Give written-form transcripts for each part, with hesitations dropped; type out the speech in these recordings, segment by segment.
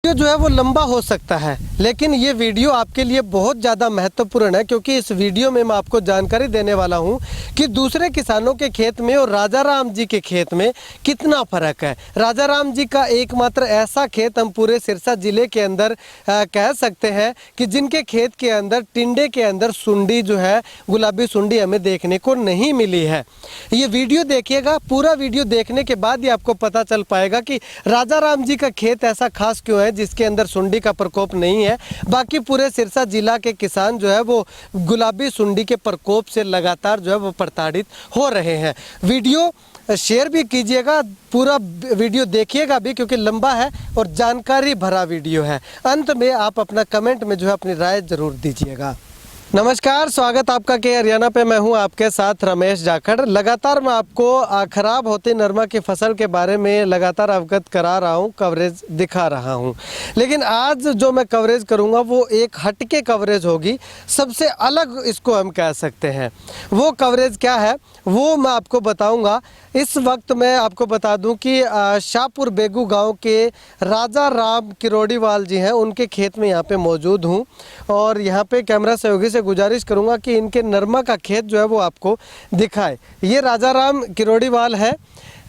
Video जो है वो लंबा हो सकता है, लेकिन ये वीडियो आपके लिए बहुत ज़्यादा महत्वपूर्ण है, क्योंकि इस वीडियो में मैं आपको जानकारी देने वाला हूं कि दूसरे किसानों के खेत में और राजा राम जी के खेत में कितना फ़र्क है। राजा राम जी का एकमात्र ऐसा खेत हम पूरे सिरसा ज़िले के अंदर कह सकते हैं कि जिनके खेत के अंदर टिंडे के अंदर सुंडी जो है, गुलाबी सुंडी हमें देखने को नहीं मिली है। ये वीडियो देखिएगा, पूरा वीडियो देखने के बाद ही आपको पता चल पाएगा कि राजा राम जी का खेत ऐसा खास क्यों है जिसके अंदर सुंडी का प्रकोप नहीं है। बाकी पूरे सिरसा जिला के किसान जो है वो गुलाबी सुंडी के प्रकोप से लगातार जो है वो प्रताड़ित हो रहे हैं। वीडियो शेयर भी कीजिएगा, पूरा वीडियो देखिएगा भी, क्योंकि लंबा है और जानकारी भरा वीडियो है। अंत में आप अपना कमेंट में जो है अपनी राय जरूर दीजिएगा। नमस्कार, स्वागत आपका के हरियाणा पे। मैं हूं आपके साथ रमेश जाखड़। लगातार मैं आपको खराब होती नरमा की फसल के बारे में लगातार अवगत करा रहा हूं, कवरेज दिखा रहा हूं। लेकिन आज जो मैं कवरेज करूंगा वो एक हटके कवरेज होगी, सबसे अलग इसको हम कह सकते हैं। वो कवरेज क्या है वो मैं आपको बताऊंगा। इस वक्त मैं आपको बता दूं कि शाहपुर बेगू गांव के राजा राम किरोड़ीवाल जी हैं, उनके खेत में यहाँ पे मौजूद हूँ और यहाँ पे कैमरा सहयोगी से गुजारिश करूंगा कि इनके नरमा का खेत जो है वो आपको दिखाए। ये राजा राम किरोड़ीवाल है।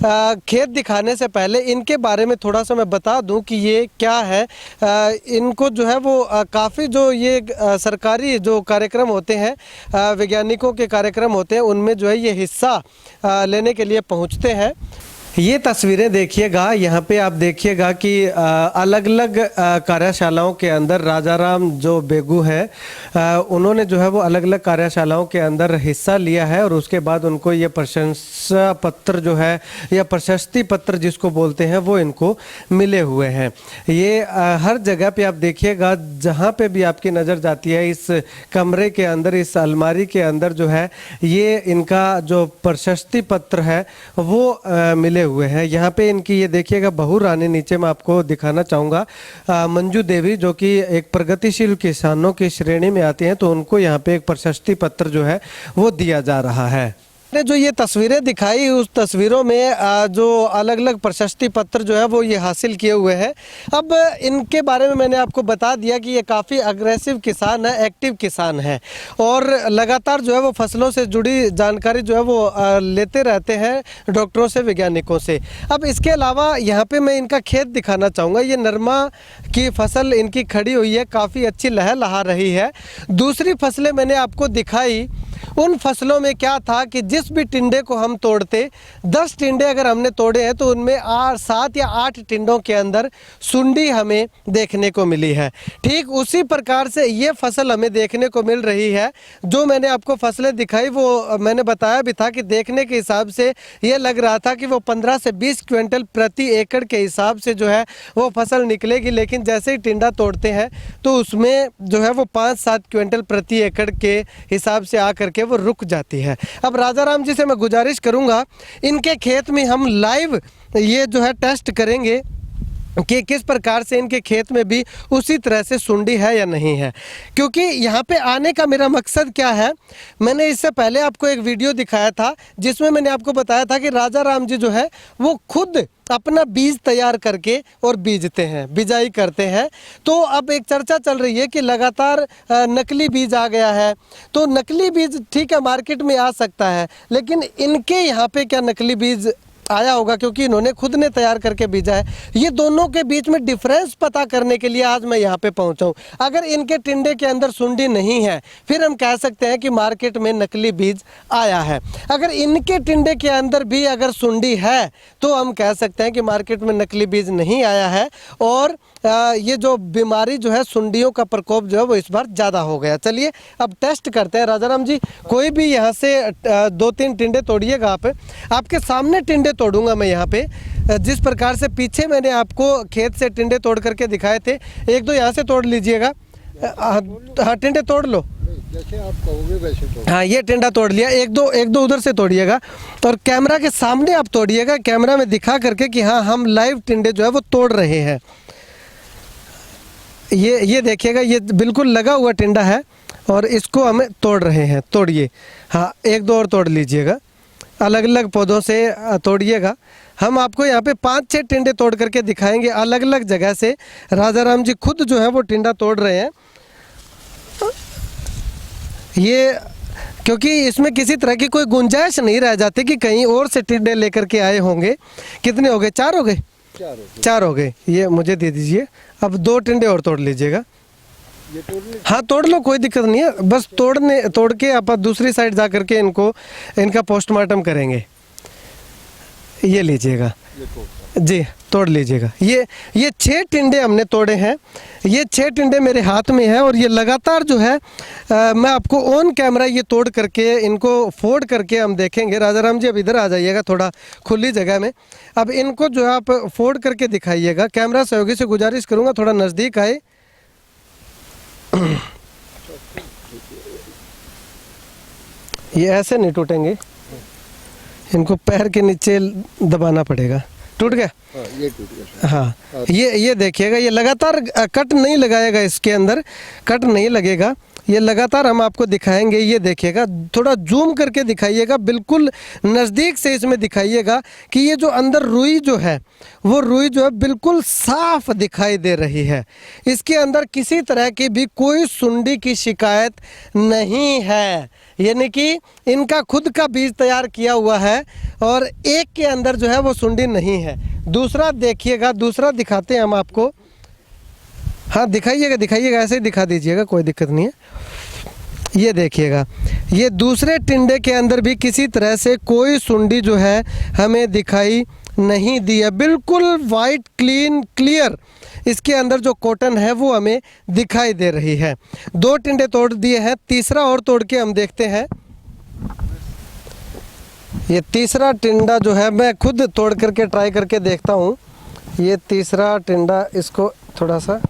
खेत दिखाने से पहले इनके बारे में थोड़ा सा मैं बता दूं कि ये क्या है। इनको जो है वो काफ़ी जो ये सरकारी जो कार्यक्रम होते हैं, वैज्ञानिकों के कार्यक्रम होते हैं, उनमें जो है ये हिस्सा लेने के लिए पहुंचते हैं। ये तस्वीरें देखिएगा, यहाँ पे आप देखिएगा कि अलग अलग कार्यशालाओं के अंदर राजा राम जो बेगू है, उन्होंने जो है वो अलग अलग कार्यशालाओं के अंदर हिस्सा लिया है और उसके बाद उनको ये प्रशंसा पत्र जो है या प्रशस्ति पत्र जिसको बोलते हैं वो इनको मिले हुए हैं। ये हर जगह पे आप देखिएगा, जहाँ पे भी आपकी नज़र जाती है, इस कमरे के अंदर, इस अलमारी के अंदर जो है ये इनका जो प्रशस्ति पत्र है वो मिले हुए हैं। यहाँ पे इनकी ये देखिएगा बहू रानी, नीचे मैं आपको दिखाना चाहूँगा, मंजू देवी, जो कि एक प्रगतिशील किसानों की श्रेणी में आती हैं, तो उनको यहाँ पे एक प्रशस्ति पत्र जो है वो दिया जा रहा है। ने जो ये तस्वीरें दिखाई, उस तस्वीरों में जो अलग अलग प्रशस्ति पत्र जो है वो ये हासिल किए हुए हैं। अब इनके बारे में मैंने आपको बता दिया कि ये काफ़ी अग्रेसिव किसान है, एक्टिव किसान है और लगातार जो है वो फसलों से जुड़ी जानकारी जो है वो लेते रहते हैं डॉक्टरों से, वैज्ञानिकों से। अब इसके अलावा यहाँ पे मैं इनका खेत दिखाना चाहूँगा। ये नरमा की फसल इनकी खड़ी हुई है, काफ़ी अच्छी लहलहा रही है। दूसरी फसलें मैंने आपको दिखाई, उन फसलों में क्या था कि जिस भी टिंडे को हम तोड़ते, 10 टिंडे अगर हमने तोड़े हैं तो उनमें 7 या 8 टिंडों के अंदर सुंडी हमें देखने को मिली है। ठीक उसी प्रकार से ये फसल हमें देखने को मिल रही है। जो मैंने आपको फसलें दिखाई वो मैंने बताया भी था कि देखने के हिसाब से ये लग रहा था कि वो 15 से 20 क्विंटल प्रति एकड़ के हिसाब से जो है वो फसल निकलेगी, लेकिन जैसे ही टिंडा तोड़ते हैं तो उसमें जो है वो 5-7 क्विंटल प्रति एकड़ के हिसाब से आकर के वो रुक जाती है। अब राजा राम जी से मैं गुजारिश करूंगा, इनके खेत में हम लाइव ये जो है टेस्ट करेंगे कि किस प्रकार से इनके खेत में भी उसी तरह से सुंडी है या नहीं है। क्योंकि यहाँ पे आने का मेरा मकसद क्या है, मैंने इससे पहले आपको एक वीडियो दिखाया था जिसमें मैंने आपको बताया था कि राजा राम जी जो है वो खुद अपना बीज तैयार करके और बीजते हैं, बिजाई करते हैं। तो अब एक चर्चा चल रही है कि लगातार नकली बीज आ गया है। तो नकली बीज ठीक है, मार्केट में आ सकता है, लेकिन इनके यहाँ पे क्या नकली बीज आया होगा, क्योंकि इन्होंने खुद ने तैयार करके बीजा है। ये दोनों के बीच में डिफरेंस पता करने के लिए आज मैं यहाँ पे पहुँचा हूँ। अगर इनके टिंडे के अंदर सुंडी नहीं है फिर हम कह सकते हैं कि मार्केट में नकली बीज आया है। अगर इनके टिंडे के अंदर भी अगर सुंडी है तो हम कह सकते हैं कि मार्केट में नकली बीज नहीं आया है और ये जो बीमारी जो है, सुंडियों का प्रकोप जो है वो इस बार ज़्यादा हो गया। चलिए अब टेस्ट करते हैं। राजा राम जी, कोई भी यहाँ से 2-3 टिंडे तोड़िएगा। आपके सामने टिंडे तोड़ूंगा मैं यहाँ पे, जिस प्रकार से पीछे मैंने आपको खेत से टिंडे तोड़ करके दिखाए थे। 1-2 यहाँ से तोड़ लीजिएगा। हाँ, टिंडे तोड़ लो, जैसे आप कहोगे वैसे तोड़। हाँ, ये टिंडा तोड़ लिया। 1-2 उधर से तोड़िएगा और कैमरा के सामने आप तोड़िएगा, कैमरा में दिखा करके कि हाँ हम लाइव टिंडे जो है वो तोड़ रहे हैं। ये देखिएगा, ये बिल्कुल लगा हुआ टिंडा है और इसको हमें तोड़ रहे हैं। तोड़िए, हाँ 1-2 और तोड़ लीजिएगा, अलग अलग पौधों से तोड़िएगा। हम आपको यहाँ पे 5-6 टिंडे तोड़ करके दिखाएंगे अलग अलग जगह से। राजा राम जी खुद जो है वो टिंडा तोड़ रहे हैं। ये क्योंकि इसमें किसी तरह की कोई गुंजाइश नहीं रह जाती कि कहीं और से टिंडे लेकर के आए होंगे। कितने हो गए? 4 हो गए? 4 हो गए। ये मुझे दे दीजिए। अब 2 टिंडे और तोड़ लीजिएगा। ये तोड़ने हाँ तोड़ लो, कोई दिक्कत नहीं है। बस तोड़ के आप दूसरी साइड जा करके इनका पोस्टमार्टम करेंगे। ये लीजिएगा ये तोड़ता जी, तोड़ लीजिएगा। ये 6 टिंडे हमने तोड़े हैं। ये 6 टिंडे मेरे हाथ में है और ये लगातार जो है मैं आपको ऑन कैमरा ये तोड़ करके इनको फोड़ करके हम देखेंगे। राजा राम जी अब इधर आ जाइएगा, थोड़ा खुली जगह में। अब इनको जो है आप फोड़ करके दिखाइएगा। कैमरा सहयोगी से गुजारिश करूँगा थोड़ा नज़दीक आए। ये ऐसे नहीं टूटेंगे, इनको पैर के नीचे दबाना पड़ेगा। टूट गया? हाँ, ये टूट गया। हाँ, ये देखिएगा, ये लगातार कट नहीं लगाएगा, इसके अंदर कट नहीं लगेगा। ये लगातार हम आपको दिखाएंगे। ये देखिएगा, थोड़ा जूम करके दिखाइएगा, बिल्कुल नज़दीक से इसमें दिखाइएगा कि ये जो अंदर रुई जो है वो रुई जो है बिल्कुल साफ दिखाई दे रही है। इसके अंदर किसी तरह की भी कोई सुंडी की शिकायत नहीं है, यानी कि इनका खुद का बीज तैयार किया हुआ है और एक के अंदर जो है वो सुंडी नहीं है। दूसरा देखिएगा, दूसरा दिखाते हैं हम आपको। हाँ दिखाइएगा, ऐसे ही दिखा दीजिएगा, कोई दिक्कत नहीं है। ये देखिएगा, ये दूसरे टिंडे के अंदर भी किसी तरह से कोई सुंडी जो है हमें दिखाई नहीं दी है। बिल्कुल वाइट क्लीन क्लियर इसके अंदर जो कॉटन है वो हमें दिखाई दे रही है। 2 टिंडे तोड़ दिए हैं, तीसरा और तोड़ के हम देखते हैं। ये तीसरा टिंडा जो है मैं खुद तोड़ करके ट्राई करके देखता हूँ। ये तीसरा टिंडा, इसको थोड़ा सा,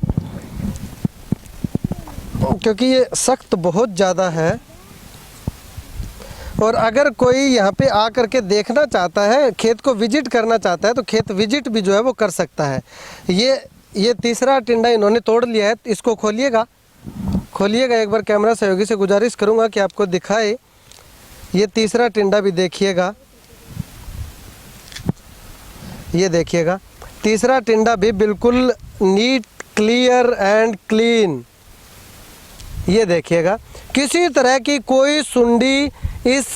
क्योंकि ये सख्त बहुत ज़्यादा है और अगर कोई यहाँ पे आ करके देखना चाहता है, खेत को विजिट करना चाहता है, तो खेत विजिट भी जो है वो कर सकता है। ये तीसरा टिंडा इन्होंने तोड़ लिया है। इसको खोलिएगा एक बार। कैमरा सहयोगी से गुजारिश करूँगा कि आपको दिखाए। ये तीसरा टिंडा भी देखिएगा, ये देखिएगा, तीसरा टिंडा भी बिल्कुल नीट क्लियर एंड क्लीन। ये देखिएगा, किसी तरह की कोई सुंडी इस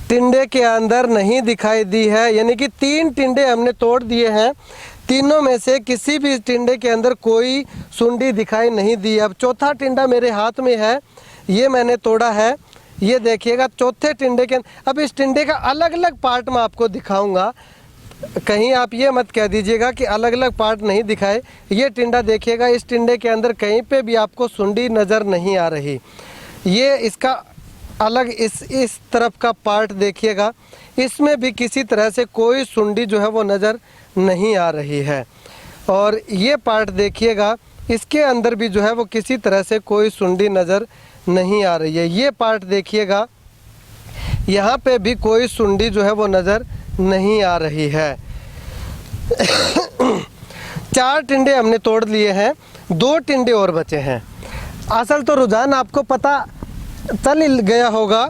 टिंडे के अंदर नहीं दिखाई दी है। यानी कि 3 टिंडे हमने तोड़ दिए हैं, तीनों में से किसी भी टिंडे के अंदर कोई सुंडी दिखाई नहीं दी। अब चौथा टिंडा मेरे हाथ में है, ये मैंने तोड़ा है। ये देखिएगा, चौथे टिंडे के अब इस टिंडे का अलग अलग पार्ट मैं आपको दिखाऊंगा। कहीं आप ये मत कह दीजिएगा कि अलग अलग पार्ट नहीं दिखाए। ये टिंडा देखिएगा, इस टिंडे के अंदर कहीं पे भी आपको सुंडी नज़र नहीं आ रही। ये इसका अलग इस तरफ का पार्ट देखिएगा, इसमें भी किसी तरह से कोई सुंडी जो है वो नज़र नहीं आ रही है। और ये पार्ट देखिएगा, इसके अंदर भी जो है वो किसी तरह से कोई सुंडी नज़र नहीं आ रही है। ये पार्ट देखिएगा, यहाँ पे भी कोई सुंडी जो है वो नज़र नहीं आ रही है। 4 टिंडे हमने तोड़ लिए हैं, 2 टिंडे और बचे हैं। असल तो रुझान आपको पता चल ही गया होगा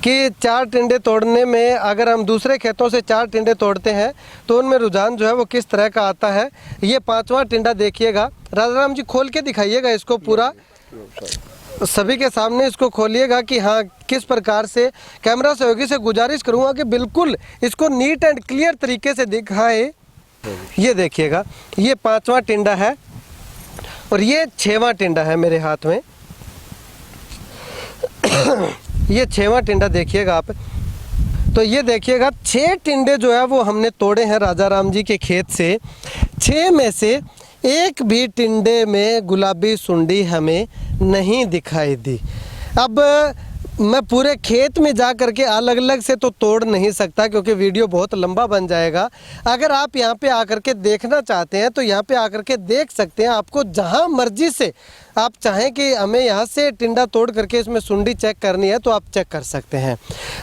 कि 4 टिंडे तोड़ने में, अगर हम दूसरे खेतों से 4 टिंडे तोड़ते हैं तो उनमें रुझान जो है वो किस तरह का आता है। ये 5वां टिंडा देखिएगा। राजा राम जी खोल के दिखाइएगा इसको पूरा, सभी के सामने इसको खोलिएगा कि हाँ किस प्रकार से। कैमरा सहयोगी से गुजारिश करूँगा कि बिल्कुल इसको नीट एंड क्लियर तरीके से दिखाए। ये देखिएगा, ये 5वां टिंडा है और ये 6वां टिंडा है मेरे हाथ में। ये 6वां टिंडा देखिएगा आप। तो ये देखिएगा, 6 टिंडे जो है वो हमने तोड़े हैं राजा राम जी के खेत से। 6 में से एक भी टिंडे में गुलाबी सुंडी हमें नहीं दिखाई दी। अब मैं पूरे खेत में जा करके अलग अलग से तो तोड़ नहीं सकता क्योंकि वीडियो बहुत लंबा बन जाएगा। अगर आप यहाँ पे आकर के देखना चाहते हैं तो यहाँ पे आकर के देख सकते हैं। आपको जहाँ मर्जी से आप चाहें कि हमें यहाँ से टिंडा तोड़ करके इसमें सुंडी चेक करनी है तो आप चेक कर सकते हैं।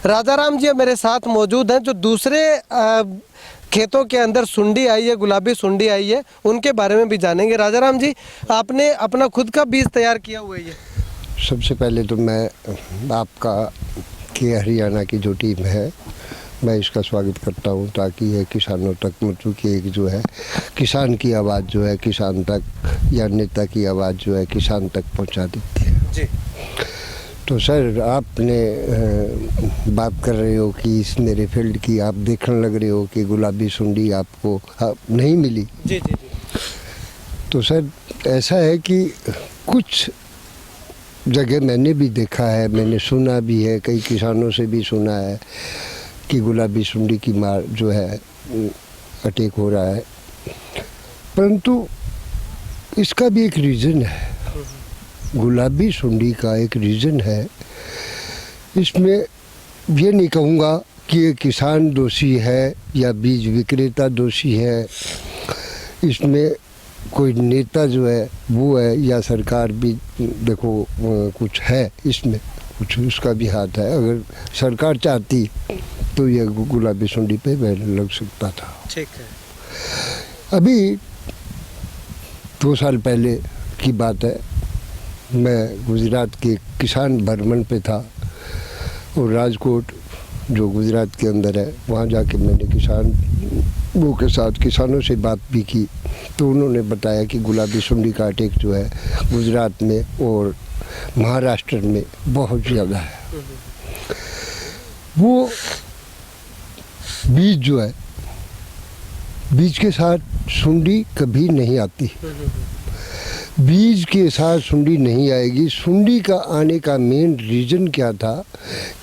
राजा राम जी मेरे साथ मौजूद हैं, जो दूसरे खेतों के अंदर सुंडी आई है, गुलाबी सुंडी आई है, उनके बारे में भी जानेंगे। राजा राम जी, आपने अपना खुद का बीज तैयार किया हुआ है ये? सबसे पहले तो मैं आपका कि हरियाणा की जो टीम है मैं इसका स्वागत करता हूँ, ताकि ये किसानों तक मतलब कि एक जो है किसान की आवाज़ जो है किसान तक, या नेता की आवाज़ जो है किसान तक पहुँचा देती है जी। तो सर आपने बात कर रहे हो कि इस मेरे फील्ड की, आप देखने लग रहे हो कि गुलाबी सुंडी आपको नहीं मिली। जी जी जी। तो सर ऐसा है कि कुछ जगह मैंने भी देखा है, मैंने सुना भी है, कई किसानों से भी सुना है कि गुलाबी सुंडी की मार जो है अटैक हो रहा है, परंतु इसका भी एक रीज़न है। गुलाबी सुंडी का एक रीज़न है। इसमें ये नहीं कहूँगा कि ये किसान दोषी है या बीज विक्रेता दोषी है, इसमें कोई नेता जो है वो है, या सरकार भी देखो कुछ है, इसमें कुछ उसका भी हाथ है। अगर सरकार चाहती तो ये गुलाबी सुंडी पे बैन लग सकता था। ठीक है। अभी 2 साल पहले की बात है, मैं गुजरात के किसान भ्रमण पे था और राजकोट जो गुजरात के अंदर है, वहाँ जाके मैंने किसानों के साथ, किसानों से बात भी की। तो उन्होंने बताया कि गुलाबी सुंडी का अटैक जो है गुजरात में और महाराष्ट्र में बहुत ज़्यादा है। वो बीज जो है, बीज के साथ सुंडी कभी नहीं आती, बीज के साथ सुंडी नहीं आएगी। सुंडी का आने का मेन रीज़न क्या था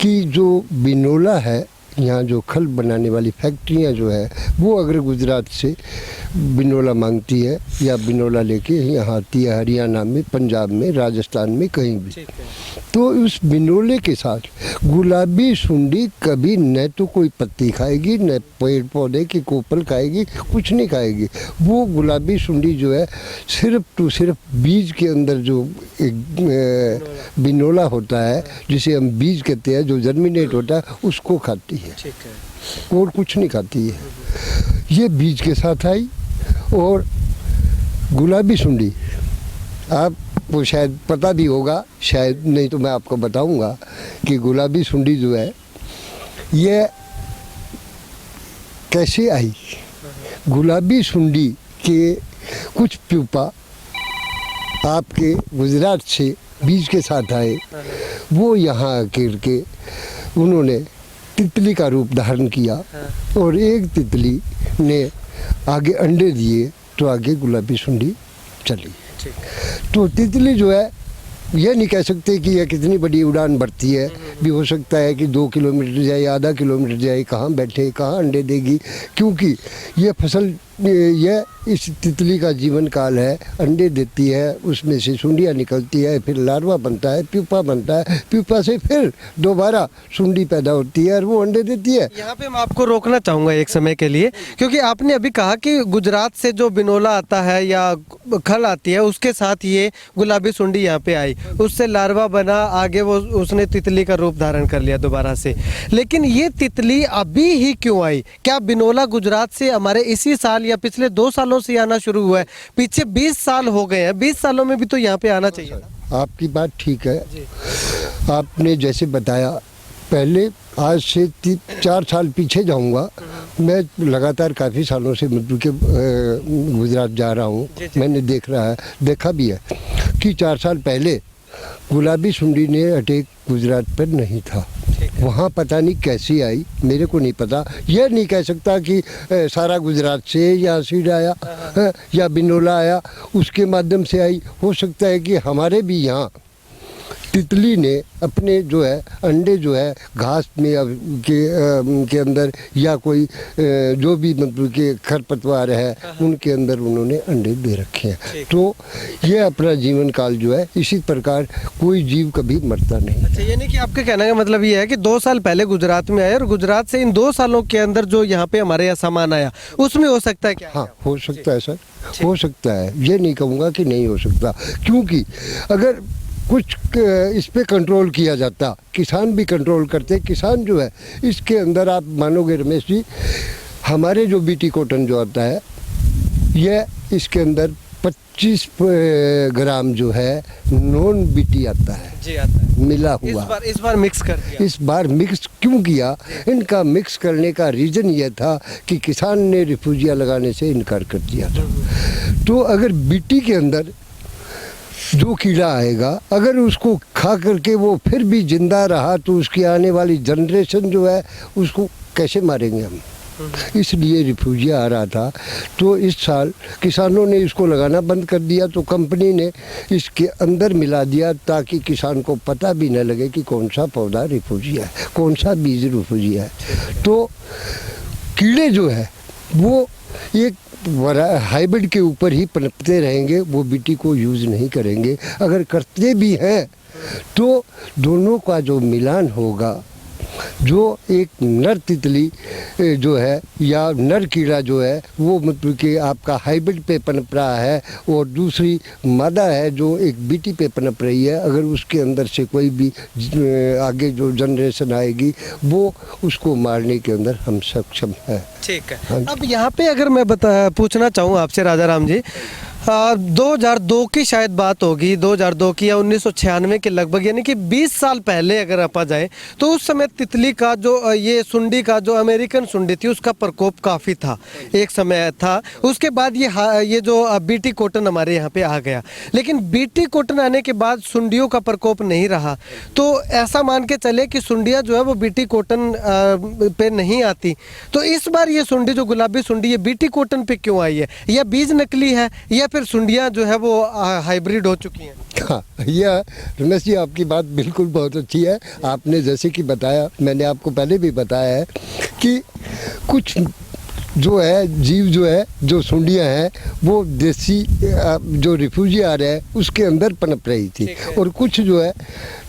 कि जो बिनोला है, यहाँ जो खल बनाने वाली फैक्ट्रियाँ जो है, वो अगर गुजरात से बिनोला मांगती है या बिनोला लेके यहाँ आती है, हरियाणा में, पंजाब में, राजस्थान में, कहीं भी, तो उस बिनोले के साथ गुलाबी सुंडी कभी न तो कोई पत्ती खाएगी, न पेड़ पौधे की कोपल खाएगी, कुछ नहीं खाएगी। वो गुलाबी सुंडी जो है सिर्फ बीज के अंदर जो एक बिनोला होता है, जिसे हम बीज कहते हैं, जो जर्मिनेट होता है, उसको खाती है। ठीक है। और कुछ नहीं खाती है। ये बीज के साथ आई। और गुलाबी सुंडी आपको शायद पता भी होगा, शायद नहीं तो मैं आपको बताऊंगा कि गुलाबी सुंडी जो है ये कैसे आई। गुलाबी सुंडी के कुछ प्यूपा आपके गुजरात से बीज के साथ आए, वो यहाँ आकर के उन्होंने तितली का रूप धारण किया और एक तितली ने आगे अंडे दिए, तो आगे गुलाबी सुंडी चली। तो तितली जो है, यह नहीं कह सकते कि यह कितनी बड़ी उड़ान भरती है, भी हो सकता है कि 2 किलोमीटर जाए, आधा किलोमीटर जाए, कहाँ बैठे, कहाँ अंडे देगी, क्योंकि यह फसल, यह इस तितली का जीवन काल है। अंडे देती है, उसमें से सुंडियाँ निकलती है, फिर लार्वा बनता है, प्यूपा बनता है, प्यूपा से फिर दोबारा सुंडी पैदा होती है और वो अंडे देती है। यहाँ पे मैं आपको रोकना चाहूँगा एक समय के लिए, क्योंकि आपने अभी कहा कि गुजरात से जो बिनोला आता है या खल आती है, उसके साथ ये गुलाबी सुंडी यहाँ पे आई, उससे लार्वा बना, आगे वो उसने तितली का रूप धारण कर लिया दोबारा से। लेकिन ये तितली अभी ही क्यों आई? क्या बिनोला गुजरात से हमारे इसी साल या पिछले 2 सालों से आना शुरू हुआ है? पीछे 20 साल हो गए हैं, 20 सालों में भी तो यहाँ पे आना चाहिए था। आपकी बात ठीक है। आपने जैसे बताया, पहले आज से 4 साल पीछे जाऊंगा, मैं लगातार काफ़ी सालों से मतलब के गुजरात जा रहा हूँ, मैंने देखा भी है कि 4 साल पहले गुलाबी सुंडी ने अटैक गुजरात पर नहीं था। वहाँ पता नहीं कैसी आई, मेरे को नहीं पता। यह नहीं कह सकता कि सारा गुजरात से या सीड आया या बिनोला आया, उसके माध्यम से आई। हो सकता है कि हमारे भी यहाँ तितली ने अपने जो है अंडे जो है घास में के अंदर, या कोई जो भी मतलब के खरपतवार है उनके अंदर उन्होंने अंडे दे रखे हैं। तो ये अपना जीवन काल जो है, इसी प्रकार कोई जीव कभी मरता नहीं। अच्छा, यानी कि आपके कहने का मतलब ये है कि 2 साल पहले गुजरात में आए और गुजरात से इन 2 सालों के अंदर जो यहाँ पे हमारे यहाँ सामान आया, उसमें हो सकता है क्या? हाँ, हो सकता है सर, हो सकता है। ये नहीं कहूँगा कि नहीं हो सकता, क्योंकि अगर कुछ इस पे कंट्रोल किया जाता, किसान भी कंट्रोल करते। किसान जो है इसके अंदर, आप मानोगे रमेश जी, हमारे जो बीटी कॉटन जो आता है, यह इसके अंदर 25 ग्राम जो है नॉन बीटी आता है जी आता है। मिला हुआ। इस बार मिक्स कर दिया। इस बार मिक्स क्यों किया? इनका मिक्स करने का रीज़न ये था कि किसान ने रिफ्यूजिया लगाने से इनकार कर दिया था। तो अगर बीटी के अंदर जो कीड़ा आएगा, अगर उसको खा करके वो फिर भी जिंदा रहा तो उसकी आने वाली जनरेशन जो है उसको कैसे मारेंगे हम? इसलिए रिफ्यूजिया आ रहा था। तो इस साल किसानों ने इसको लगाना बंद कर दिया, तो कंपनी ने इसके अंदर मिला दिया ताकि किसान को पता भी न लगे कि कौन सा पौधा रिफ्यूजिया है, कौन सा बीज रिफ्यूजिया है। तो कीड़े जो है वो एक हाइब्रिड के ऊपर ही पनपते रहेंगे, वो बीटी को यूज़ नहीं करेंगे। अगर करते भी हैं तो दोनों का जो मिलान होगा, जो एक नर तितली जो है या नर कीड़ा जो है वो मतलब कि आपका हाइब्रिड पे पनप रहा है, और दूसरी मादा है जो एक बीटी पे पनप रही है, अगर उसके अंदर से कोई भी आगे जो जनरेशन आएगी वो उसको मारने के अंदर हम सक्षम है। ठीक है। अब यहाँ पे अगर मैं पूछना चाहूँ आपसे राजा राम जी, 2002 की शायद बात होगी, 2002 की या 1996 के लगभग, यानी कि 20 साल पहले अगर आपा जाए तो उस समय तितली का जो ये सुंडी का जो अमेरिकन सुंडी थी उसका प्रकोप काफ़ी था, एक समय था। उसके बाद ये जो बीटी कॉटन हमारे यहाँ पे आ गया, लेकिन बीटी कॉटन आने के बाद सुंडियों का प्रकोप नहीं रहा। तो ऐसा मान के चले कि सुंडियाँ जो है वो बीटी कॉटन पे नहीं आती। तो इस बार ये सुंडी जो गुलाबी सुंडी ये बीटी कॉटन पे क्यों आई है? या बीज नकली है या फिर सुंडियाँ जो है वो हाइब्रिड हो चुकी हैं? हाँ, यह रमेश जी आपकी बात बिल्कुल बहुत अच्छी है। आपने जैसे कि बताया, मैंने आपको पहले भी बताया है कि कुछ जो है जीव जो है जो सुंडियाँ हैं वो देसी जो रिफ्यूजिया आ रहा है उसके अंदर पनप रही थी, और कुछ जो है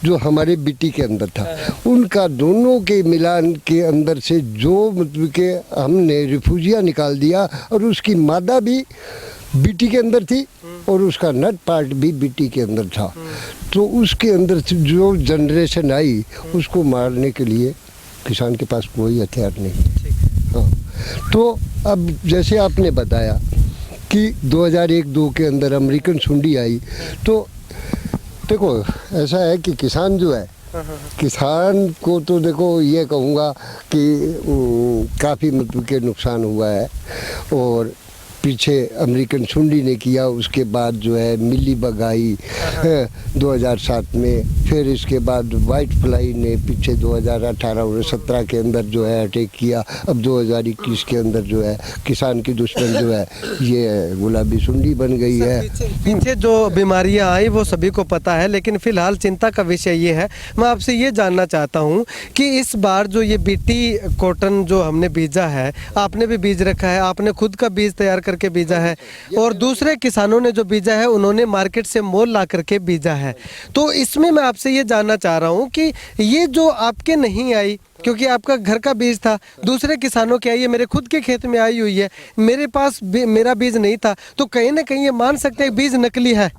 जो हमारे बीटी के अंदर था, उनका दोनों के मिलान के अंदर से जो मतलब के हमने रिफ्यूजिया निकाल दिया, और उसकी मादा भी बीटी के अंदर थी और उसका नट पार्ट भी बीटी के अंदर था। तो उसके अंदर से जो जनरेशन आई उसको मारने के लिए किसान के पास कोई हथियार नहीं। हाँ, तो अब जैसे आपने बताया कि 2001-2 के अंदर अमेरिकन सुंडी आई, तो देखो ऐसा है कि किसान जो है, किसान को तो देखो ये कहूँगा कि काफ़ी मतलब के नुकसान हुआ है। और पीछे अमेरिकन सुंडी ने किया, उसके बाद जो है मिली बग आई 2007 में, फिर इसके बाद वाइट फ्लाई ने पीछे 2018 और 17 के अंदर जो है अटैक किया। अब 2021 के अंदर जो है किसान की दुश्मन जो है ये गुलाबी सुंडी बन गई है। पीछे जो बीमारियां आई वो सभी को पता है, लेकिन फिलहाल चिंता का विषय ये है, मैं आपसे ये जानना चाहता हूँ कि इस बार जो ये बीटी कॉटन जो हमने बीजा है, आपने भी बीज रखा है, आपने खुद का बीज तैयार करके बीजा है, और दूसरे किसानों ने जो बीजा है उन्होंने मार्केट से मोल ला करके बीजा है। तो इसमें मैं आपसे ये जानना चाह रहा हूँ कि ये जो आपके नहीं आई क्योंकि आपका घर का बीज था, दूसरे किसानों की आई है, मेरे खुद के खेत में आई हुई है, मेरे पास मेरा बीज नहीं था, तो कहीं ना कहीं ये मान सकते हैं बीज नकली है।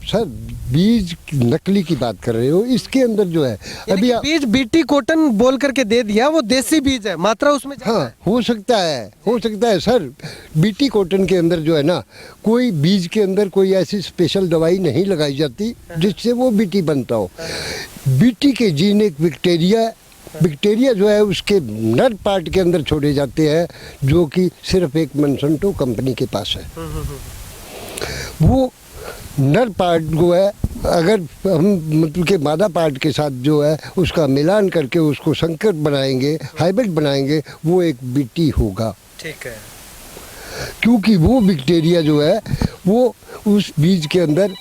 सर बीज नकली की बात कर रहे हो, इसके अंदर जो है अभी बीज बीटी कॉटन बोल करके दे दिया, वो देसी बीज है, मात्रा उसमें हाँ है। हो सकता है सर। बीटी कॉटन के अंदर जो है ना, कोई बीज के अंदर कोई ऐसी स्पेशल दवाई नहीं लगाई जाती जिससे वो बीटी बनता हो। बीटी के जीन एक बैक्टीरिया जो है उसके नर पार्ट के अंदर छोड़े जाते हैं, जो कि सिर्फ एक मंसंटो कंपनी के पास है। वो नर पार्ट जो है अगर हम मतलब के मादा पार्ट के साथ जो है उसका मिलान करके उसको संकर बनाएंगे, हाइब्रिड बनाएंगे, वो एक बीटी होगा। ठीक है, क्योंकि वो बैक्टीरिया जो है वो उस बीज के अंदर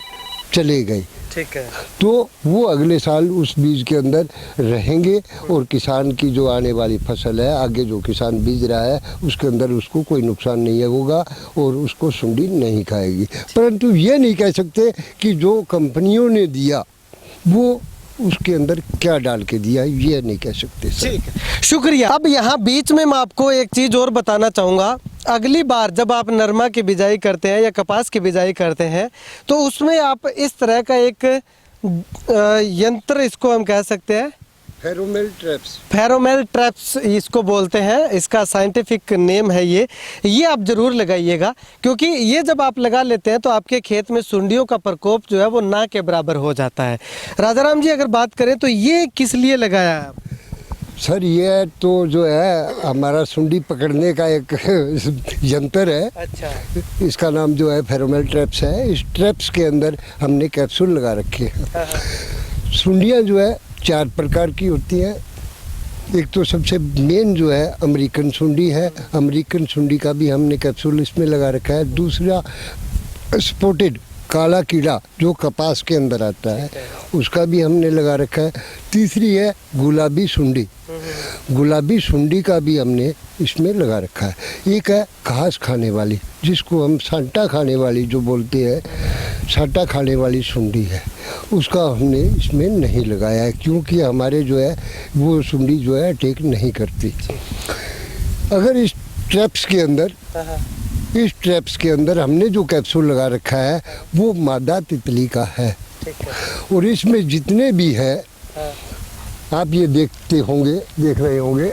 चले गए। ठीक है, तो वो अगले साल उस बीज के अंदर रहेंगे, और किसान की जो आने वाली फसल है, आगे जो किसान बीज रहा है उसके अंदर उसको कोई नुकसान नहीं होगा और उसको सुंडी नहीं खाएगी। परंतु ये नहीं कह सकते कि जो कंपनियों ने दिया वो उसके अंदर क्या डाल के दिया, ये नहीं कह सकते। ठीक है, शुक्रिया। अब यहाँ बीच में मैं आपको एक चीज़ और बताना चाहूँगा। अगली बार जब आप नरमा की बिजाई करते हैं या कपास की बिजाई करते हैं तो उसमें आप इस तरह का एक यंत्र, इसको हम कह सकते हैं, फेरोमेल ट्रैप्स। फेरोमेल ट्रैप्स इसको बोलते हैं, इसका साइंटिफिक नेम है ये आप जरूर लगाइएगा, क्योंकि ये जब आप लगा लेते हैं तो आपके खेत में सुंडियों का प्रकोप जो है वो ना के बराबर हो जाता है। राजाराम जी अगर बात करें तो ये किस लिए लगाया है आप? सर ये तो जो है हमारा सुंडी पकड़ने का एक यंत्र है। अच्छा। इसका नाम जो है फेरोमेल ट्रैप्स है। इस ट्रैप्स के अंदर हमने कैप्सूल लगा रखे हैं। सुंडियाँ जो है 4 प्रकार की होती हैं। एक तो सबसे मेन जो है अमेरिकन सुंडी है। अमेरिकन सुंडी का भी हमने कैप्सूल इसमें लगा रखा है। दूसरा स्पॉटेड काला कीड़ा जो कपास के अंदर आता है, उसका भी हमने लगा रखा है। तीसरी है गुलाबी सुंडी। गुलाबी सुंडी का भी हमने इसमें लगा रखा है। एक है घास खाने वाली, जिसको हम सांटा खाने वाली जो बोलते हैं, सांटा खाने वाली सुंडी है, उसका हमने इसमें नहीं लगाया है, क्योंकि हमारे जो है वो सुंडी जो है अटैक नहीं करती। अगर इस ट्रैप्स के अंदर हमने जो कैप्सूल लगा रखा है वो मादा तितली का है। और इसमें जितने भी है आप ये देख रहे होंगे,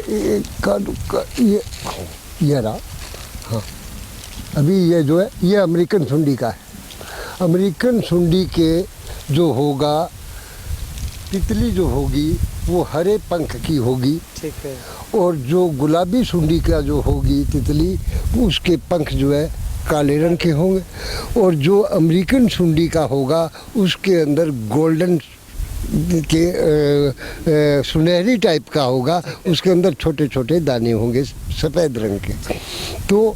ये रहा। हाँ, अभी ये जो है ये अमेरिकन सुंडी का है। अमेरिकन सुंडी के जो होगा, तितली जो होगी वो हरे पंख की होगी। ठीक है। और जो गुलाबी सुंडी का जो होगी तितली, उसके पंख जो है काले रंग के होंगे। और जो अमेरिकन सुंडी का होगा उसके अंदर गोल्डन के सुनहरी टाइप का होगा, उसके अंदर छोटे छोटे दाने होंगे सफ़ेद रंग के। तो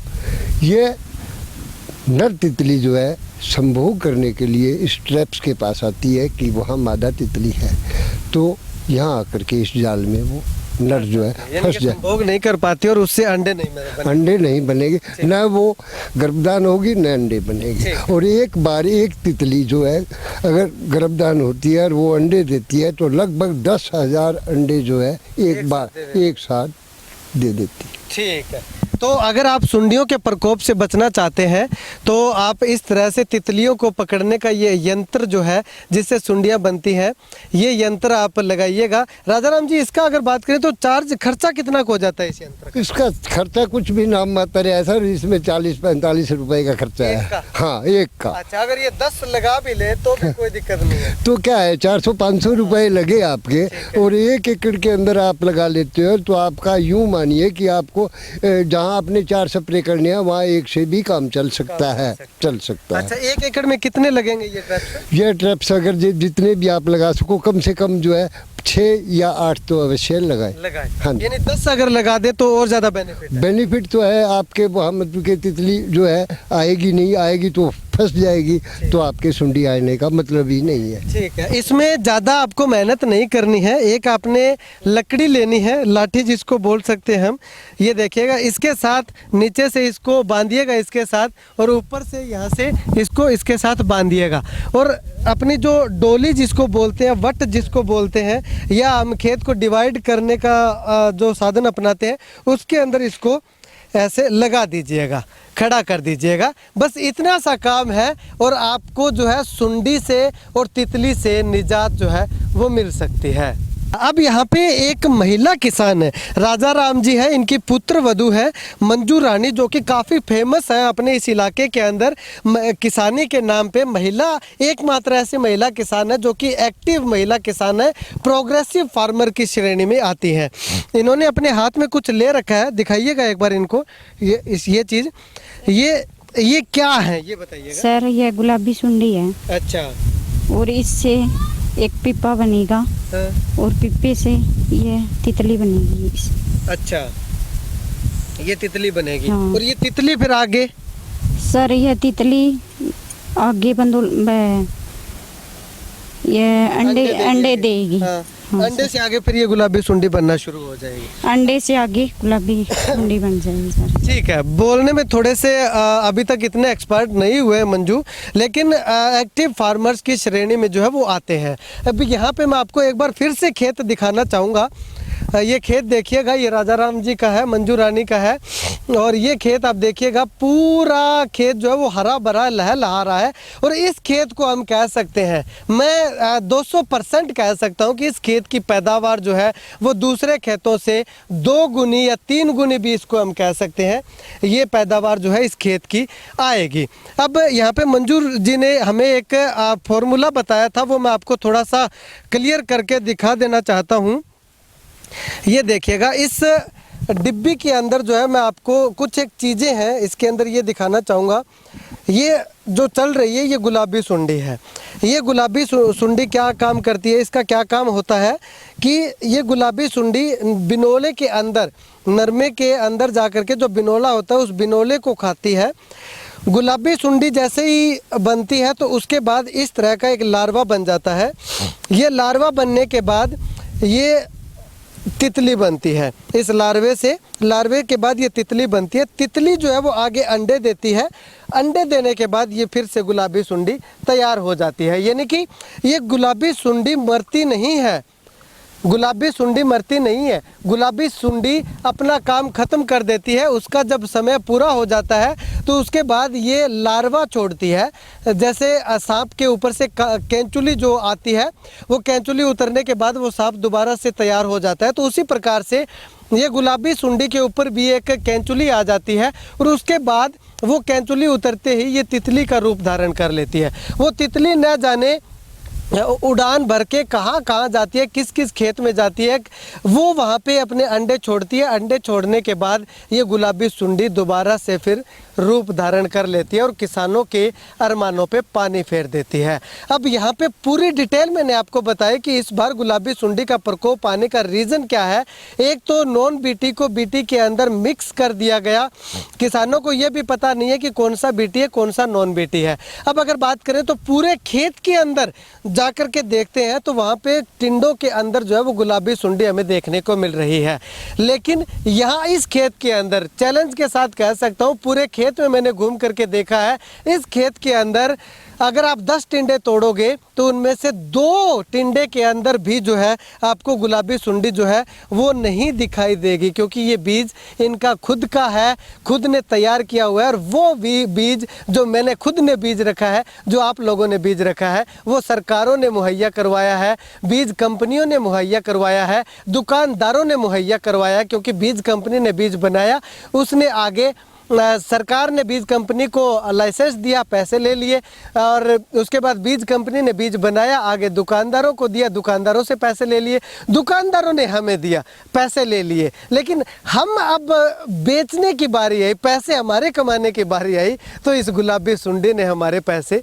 ये नर तितली जो है संभोग करने के लिए इस ट्रैप्स के पास आती है कि वहाँ मादा तितली है, तो यहाँ आकर के इस जाल में वो नर जो है फंस जाए। संभोग नहीं कर पाती और उससे अंडे नहीं बनेंगे, न वो गर्भधान होगी न अंडे बनेंगे। और एक बार एक तितली जो है अगर गर्भधान होती है और वो अंडे देती है तो लगभग 10,000 अंडे जो है एक साथ दे देती है। ठीक है। तो अगर आप सुंडियों के प्रकोप से बचना चाहते हैं तो आप इस तरह से तितलियों को पकड़ने का ये यंत्र जो है जिससे सुंडियां बनती हैं, ये यंत्र आप लगाइएगा। राजाराम जी इसका अगर बात करें तो खर्चा कितना हो जाता है इस यंत्र का? इसका खर्चा कुछ भी नाम मात्र है सर, इसमें 40-45 रुपए का खर्चा है। हाँ, एक का। अच्छा, अगर ये 10 लगा भी ले तो भी कोई दिक्कत नहीं है। तो क्या है, 400-500 रुपए लगे आपके, और 1 एकड़ के अंदर आप लगा लेते हो तो आपका यूं मानिए कि आपको जहाँ आपने 4 स्प्रे करने हैं वहाँ 1 से भी काम चल सकता है। अच्छा, 1 एकड़ में कितने लगेंगे ये ट्रैप्स? ये ट्रैप्स अगर जितने भी आप लगा सको, कम से कम जो है 6 या 8 तो अवश्य लगाए। हाँ, यानी 10 अगर लगा दे तो और ज्यादा बेनिफिट तो है आपके। वहाँ मतलब के तितली जो है आएगी तो फंस जाएगी, तो आपके सुंडी आने का मतलब ही नहीं है। ठीक है। इसमें ज़्यादा आपको मेहनत नहीं करनी है। एक आपने लकड़ी लेनी है, लाठी जिसको बोल सकते हैं हम। ये देखिएगा, इसके साथ नीचे से इसको बांधिएगा इसके साथ, और ऊपर से यहाँ से इसको इसके साथ बांधिएगा। और अपनी जो डोली जिसको बोलते हैं, वट जिसको बोलते हैं, या हम खेत को डिवाइड करने का जो साधन अपनाते हैं, उसके अंदर इसको ऐसे लगा दीजिएगा, खड़ा कर दीजिएगा। बस इतना सा काम है और आपको जो है सुंडी से और तितली से निजात जो है वो मिल सकती है। अब यहाँ पे एक महिला किसान है, राजाराम जी है, इनकी पुत्र वधू है मंजू रानी, जो कि काफ़ी फेमस है अपने इस इलाके के अंदर किसानी के नाम पे। महिला एकमात्र ऐसी महिला किसान है जो कि एक्टिव महिला किसान है, प्रोग्रेसिव फार्मर की श्रेणी में आती है। इन्होंने अपने हाथ में कुछ ले रखा है, दिखाइएगा एक बार इनको। ये चीज़ ये क्या है ये बताइएगा। सर ये गुलाबी सुंडी है। अच्छा। और इससे एक पिप्पा बनेगा। हाँ। और पिप्पे से ये तितली बनेगी। अच्छा, ये तितली बनेगी। हाँ। और ये तितली फिर आगे? सर ये तितली आगे ये अंडे देगी। हाँ। हाँ, अंडे से आगे फिर ये गुलाबी सुंडी बनना शुरू हो जाएगी। अंडे से आगे गुलाबी सुंडी बन जाएगी सर। ठीक है। बोलने में थोड़े से अभी तक इतने एक्सपर्ट नहीं हुए मंजू, लेकिन एक्टिव फार्मर्स की श्रेणी में जो है वो आते हैं। अभी यहाँ पे मैं आपको एक बार फिर से खेत दिखाना चाहूँगा। ये खेत देखिएगा, ये राजा राम जी का है, मंजू रानी का है। और ये खेत आप देखिएगा, पूरा खेत जो है वो हरा भरा लहलहा रहा है। और इस खेत को हम कह सकते हैं, मैं 200% कह सकता हूँ कि इस खेत की पैदावार जो है वो दूसरे खेतों से 2 गुनी या 3 गुनी भी इसको हम कह सकते हैं, ये पैदावार जो है इस खेत की आएगी। अब यहाँ पे मंजू जी ने हमें एक फॉर्मूला बताया था, वो मैं आपको थोड़ा सा क्लियर करके दिखा देना चाहता हूँ। ये देखिएगा, इस डिब्बी के अंदर जो है मैं आपको कुछ एक चीज़ें हैं इसके अंदर ये दिखाना चाहूँगा। ये जो चल रही है ये गुलाबी सुंडी है। ये गुलाबी सुंडी क्या काम करती है, इसका क्या काम होता है कि ये गुलाबी सुंडी बिनोले के अंदर, नरमे के अंदर जा कर के जो बिनोला होता है उस बिनोले को खाती है। गुलाबी सुंडी जैसे ही बनती है तो उसके बाद इस तरह का एक लार्वा बन जाता है। ये लार्वा बनने के बाद ये तितली बनती है। इस लार्वे के बाद ये तितली बनती है। तितली जो है वो आगे अंडे देती है। अंडे देने के बाद ये फिर से गुलाबी सुंडी तैयार हो जाती है। यानी कि ये गुलाबी सुंडी मरती नहीं है, गुलाबी सुंडी मरती नहीं है। गुलाबी सुंडी अपना काम ख़त्म कर देती है। उसका जब समय पूरा हो जाता है तो उसके बाद ये लार्वा छोड़ती है। जैसे सांप के ऊपर से कैंचुली जो आती है, वो कैंचुली उतरने के बाद वो सांप दोबारा से तैयार हो जाता है। तो उसी प्रकार से ये गुलाबी सुंडी के ऊपर भी एक कैंचुली आ जाती है और उसके बाद वो कैंचुली उतरते ही ये तितली का रूप धारण कर लेती है। वो तितली न जाने उड़ान भर के कहाँ कहाँ जाती है, किस किस खेत में जाती है, वो वहाँ पे अपने अंडे छोड़ती है। अंडे छोड़ने के बाद ये गुलाबी सुंडी दोबारा से फिर रूप धारण कर लेती है और किसानों के अरमानों पे पानी फेर देती है। अब यहाँ पे पूरी डिटेल मैंने आपको बताया कि इस बार गुलाबी सुंडी का प्रकोप आने का रीज़न क्या है। एक तो नॉन बीटी को बीटी के अंदर मिक्स कर दिया गया। किसानों को ये भी पता नहीं है कि कौन सा बीटी है कौन सा नॉन बीटी है। अब अगर बात करें तो पूरे खेत के अंदर जा कर के देखते हैं तो वहाँ पे टिंडों के अंदर जो है वो गुलाबी सुंडी हमें देखने को मिल रही है। लेकिन यहाँ इस खेत के अंदर चैलेंज के साथ कह सकता हूँ, पूरे खेत में मैंने घूम करके देखा है, इस खेत के अंदर अगर आप 10 टिंडे तोड़ोगे तो उनमें से 2 टिंडे के अंदर भी जो है आपको गुलाबी सुंडी जो है वो नहीं दिखाई देगी, क्योंकि ये बीज इनका खुद का है, खुद ने तैयार किया हुआ है। और वो बीज जो मैंने खुद ने बीज रखा है, जो आप लोगों ने बीज रखा है, वो सरकारों ने मुहैया करवाया है, बीज कंपनियों ने मुहैया करवाया है, दुकानदारों ने मुहैया करवाया है। क्योंकि बीज कंपनी ने बीज बनाया, उसने आगे सरकार ने बीज कंपनी को लाइसेंस दिया, पैसे ले लिए, और उसके बाद बीज कंपनी ने बीज बनाया, आगे दुकानदारों को दिया, दुकानदारों से पैसे ले लिए, दुकानदारों ने हमें दिया, पैसे ले लिए। लेकिन हम अब बेचने की बारी आई, पैसे हमारे कमाने की बारी आई, तो इस गुलाबी सुंडी ने हमारे पैसे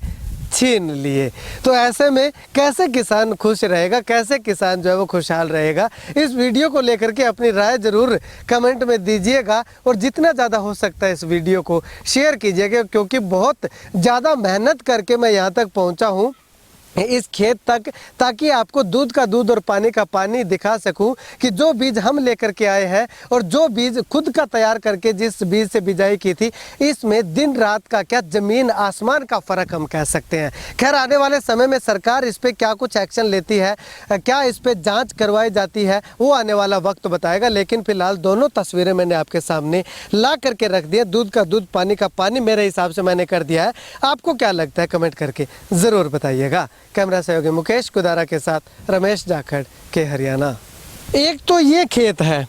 छीन लिए। तो ऐसे में कैसे किसान खुश रहेगा, कैसे किसान जो है वो खुशहाल रहेगा? इस वीडियो को लेकर के अपनी राय ज़रूर कमेंट में दीजिएगा और जितना ज़्यादा हो सकता है इस वीडियो को शेयर कीजिएगा, क्योंकि बहुत ज़्यादा मेहनत करके मैं यहाँ तक पहुँचा हूँ इस खेत तक, ताकि आपको दूध का दूध और पानी का पानी दिखा सकूं कि जो बीज हम लेकर के आए हैं और जो बीज खुद का तैयार करके जिस बीज से बिजाई की थी, इसमें दिन रात का क्या ज़मीन आसमान का फ़र्क हम कह सकते हैं। खैर, आने वाले समय में सरकार इस पर क्या कुछ एक्शन लेती है, क्या इस पर जाँच करवाई जाती है, वो आने वाला वक्त बताएगा। लेकिन फ़िलहाल दोनों तस्वीरें मैंने आपके सामने ला करके रख दिया। दूध का दूध, पानी का पानी मेरे हिसाब से मैंने कर दिया है। आपको क्या लगता है कमेंट करके ज़रूर बताइएगा। कैमरा सहयोगी मुकेश कुदारा के साथ रमेश जाखड़ के हरियाणा। एक तो ये खेत है,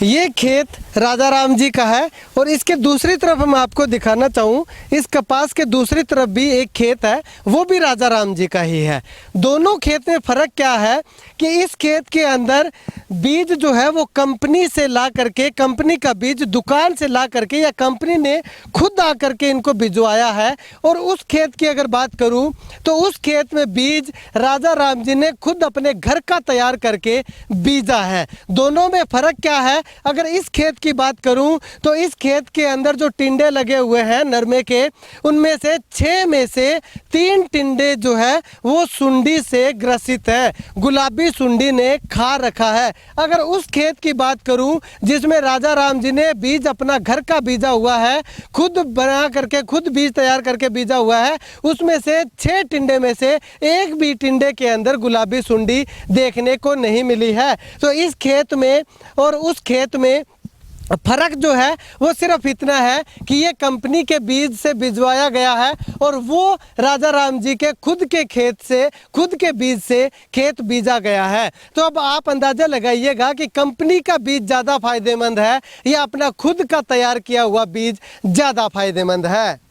ये खेत राजा राम जी का है, और इसके दूसरी तरफ हम आपको दिखाना चाहूँ, इस कपास के दूसरी तरफ भी एक खेत है, वो भी राजा राम जी का ही है। दोनों खेत में फ़र्क क्या है कि इस खेत के अंदर बीज जो है वो कंपनी से ला करके, कंपनी का बीज दुकान से ला करके या कंपनी ने खुद आ करके इनको भिजवाया है। और उस खेत की अगर बात करूं तो उस खेत में बीज राजा राम जी ने खुद अपने घर का तैयार करके बीजा है। दोनों में फ़र्क क्या है अगर इस खेत की बात करूं तो इस खेत के अंदर जो टिंडे लगे हुए हैं नरमे के, उनमें से 6 में से 3 टिंडे जो है वो सुंडी से ग्रसित है, गुलाबी सुंडी ने खा रखा है। अगर उस खेत की बात करूं जिसमें राजा राम जी ने बीज अपना घर का बीजा हुआ है, खुद बना करके खुद बीज तैयार करके बीजा हुआ है, उसमें से 6 टिंडे में से एक भी टिंडे के अंदर गुलाबी सुंडी देखने को नहीं मिली है। तो इस खेत में और उस खेत में फर्क जो है वो सिर्फ इतना है कि ये कंपनी के बीज से भिजवाया गया है और वो राजा राम जी के खुद के खेत से, खुद के बीज से खेत बीजा गया है। तो अब आप अंदाजा लगाइएगा कि कंपनी का बीज ज़्यादा फायदेमंद है या अपना खुद का तैयार किया हुआ बीज ज़्यादा फायदेमंद है।